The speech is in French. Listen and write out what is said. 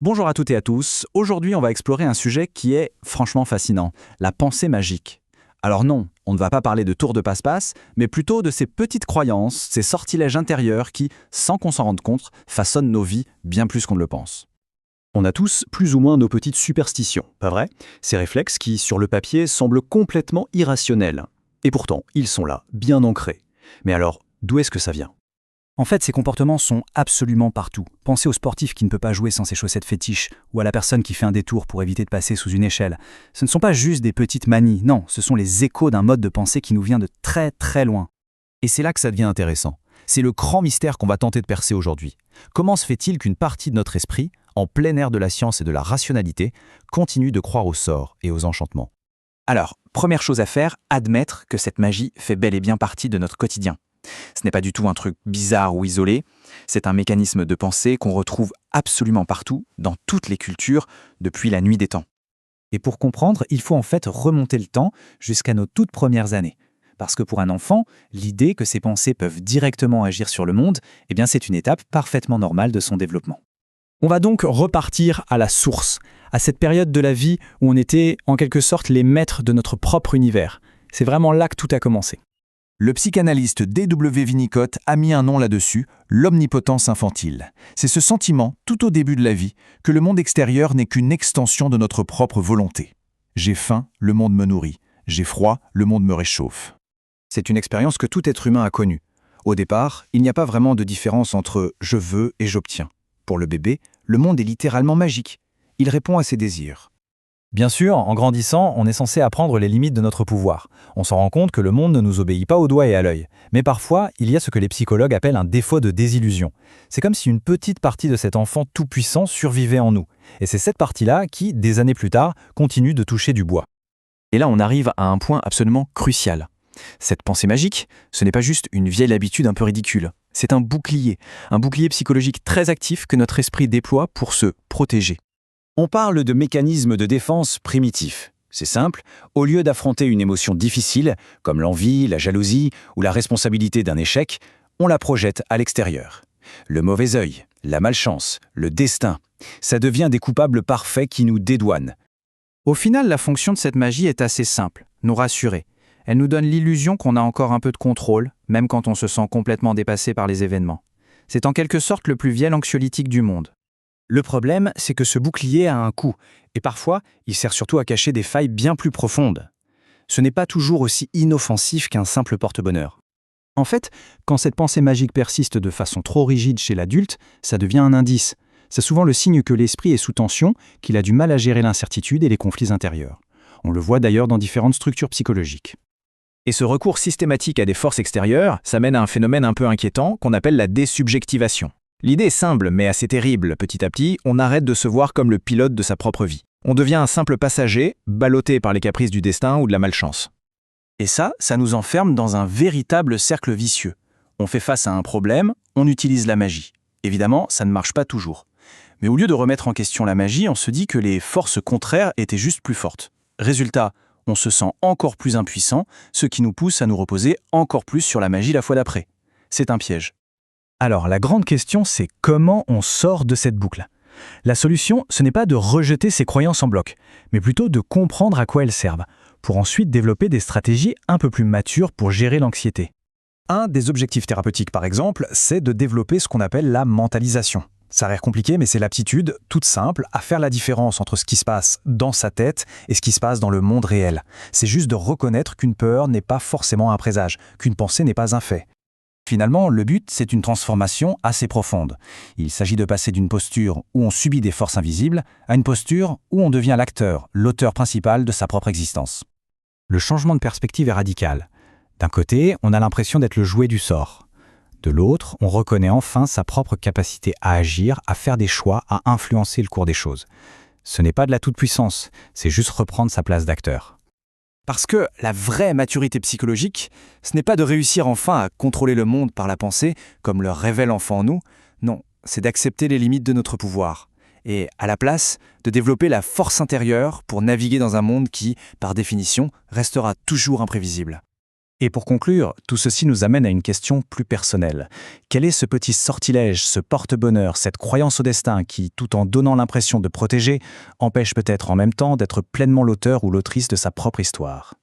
Bonjour à toutes et à tous. Aujourd'hui, on va explorer un sujet qui est franchement fascinant, la pensée magique. Alors non, on ne va pas parler de tour de passe-passe, mais plutôt de ces petites croyances, ces sortilèges intérieurs qui, sans qu'on s'en rende compte, façonnent nos vies bien plus qu'on ne le pense. On a tous plus ou moins nos petites superstitions, pas vrai? Ces réflexes qui, sur le papier, semblent complètement irrationnels. Et pourtant, ils sont là, bien ancrés. Mais alors, d'où est-ce que ça vient? En fait, ces comportements sont absolument partout. Pensez au sportif qui ne peut pas jouer sans ses chaussettes fétiches, ou à la personne qui fait un détour pour éviter de passer sous une échelle. Ce ne sont pas juste des petites manies, non, ce sont les échos d'un mode de pensée qui nous vient de très très loin. Et c'est là que ça devient intéressant. C'est le grand mystère qu'on va tenter de percer aujourd'hui. Comment se fait-il qu'une partie de notre esprit, en plein air de la science et de la rationalité, continue de croire aux sorts et aux enchantements? Alors, première chose à faire, admettre que cette magie fait bel et bien partie de notre quotidien. Ce n'est pas du tout un truc bizarre ou isolé, c'est un mécanisme de pensée qu'on retrouve absolument partout, dans toutes les cultures, depuis la nuit des temps. Et pour comprendre, il faut en fait remonter le temps jusqu'à nos toutes premières années. Parce que pour un enfant, l'idée que ses pensées peuvent directement agir sur le monde, eh bien c'est une étape parfaitement normale de son développement. On va donc repartir à la source, à cette période de la vie où on était en quelque sorte les maîtres de notre propre univers. C'est vraiment là que tout a commencé. Le psychanalyste D.W. Winnicott a mis un nom là-dessus, l'omnipotence infantile. C'est ce sentiment, tout au début de la vie, que le monde extérieur n'est qu'une extension de notre propre volonté. J'ai faim, le monde me nourrit. J'ai froid, le monde me réchauffe. C'est une expérience que tout être humain a connue. Au départ, il n'y a pas vraiment de différence entre « je veux » et « j'obtiens ». Pour le bébé, le monde est littéralement magique. Il répond à ses désirs. Bien sûr, en grandissant, on est censé apprendre les limites de notre pouvoir. On s'en rend compte que le monde ne nous obéit pas au doigt et à l'œil. Mais parfois, il y a ce que les psychologues appellent un défaut de désillusion. C'est comme si une petite partie de cet enfant tout-puissant survivait en nous. Et c'est cette partie-là qui, des années plus tard, continue de toucher du bois. Et là, on arrive à un point absolument crucial. Cette pensée magique, ce n'est pas juste une vieille habitude un peu ridicule. C'est un bouclier psychologique très actif que notre esprit déploie pour se protéger. On parle de mécanismes de défense primitifs. C'est simple, au lieu d'affronter une émotion difficile, comme l'envie, la jalousie ou la responsabilité d'un échec, on la projette à l'extérieur. Le mauvais œil, la malchance, le destin, ça devient des coupables parfaits qui nous dédouanent. Au final, la fonction de cette magie est assez simple, nous rassurer. Elle nous donne l'illusion qu'on a encore un peu de contrôle, même quand on se sent complètement dépassé par les événements. C'est en quelque sorte le plus vieil anxiolytique du monde. Le problème, c'est que ce bouclier a un coût, et parfois, il sert surtout à cacher des failles bien plus profondes. Ce n'est pas toujours aussi inoffensif qu'un simple porte-bonheur. En fait, quand cette pensée magique persiste de façon trop rigide chez l'adulte, ça devient un indice. C'est souvent le signe que l'esprit est sous tension, qu'il a du mal à gérer l'incertitude et les conflits intérieurs. On le voit d'ailleurs dans différentes structures psychologiques. Et ce recours systématique à des forces extérieures, ça mène à un phénomène un peu inquiétant qu'on appelle la désubjectivation. L'idée est simple, mais assez terrible. Petit à petit, on arrête de se voir comme le pilote de sa propre vie. On devient un simple passager, ballotté par les caprices du destin ou de la malchance. Et ça nous enferme dans un véritable cercle vicieux. On fait face à un problème, on utilise la magie. Évidemment, ça ne marche pas toujours. Mais au lieu de remettre en question la magie, on se dit que les forces contraires étaient juste plus fortes. Résultat, on se sent encore plus impuissant, ce qui nous pousse à nous reposer encore plus sur la magie la fois d'après. C'est un piège. Alors, la grande question, c'est comment on sort de cette boucle. La solution, ce n'est pas de rejeter ces croyances en bloc, mais plutôt de comprendre à quoi elles servent, pour ensuite développer des stratégies un peu plus matures pour gérer l'anxiété. Un des objectifs thérapeutiques, par exemple, c'est de développer ce qu'on appelle la mentalisation. Ça a l'air compliqué, mais c'est l'aptitude, toute simple, à faire la différence entre ce qui se passe dans sa tête et ce qui se passe dans le monde réel. C'est juste de reconnaître qu'une peur n'est pas forcément un présage, qu'une pensée n'est pas un fait. Finalement, le but, c'est une transformation assez profonde. Il s'agit de passer d'une posture où on subit des forces invisibles à une posture où on devient l'acteur, l'auteur principal de sa propre existence. Le changement de perspective est radical. D'un côté, on a l'impression d'être le jouet du sort. De l'autre, on reconnaît enfin sa propre capacité à agir, à faire des choix, à influencer le cours des choses. Ce n'est pas de la toute-puissance, c'est juste reprendre sa place d'acteur. Parce que la vraie maturité psychologique, ce n'est pas de réussir enfin à contrôler le monde par la pensée, comme le révèle l'enfant en nous. Non, c'est d'accepter les limites de notre pouvoir. Et à la place, de développer la force intérieure pour naviguer dans un monde qui, par définition, restera toujours imprévisible. Et pour conclure, tout ceci nous amène à une question plus personnelle. Quel est ce petit sortilège, ce porte-bonheur, cette croyance au destin qui, tout en donnant l'impression de protéger, empêche peut-être en même temps d'être pleinement l'auteur ou l'autrice de sa propre histoire ?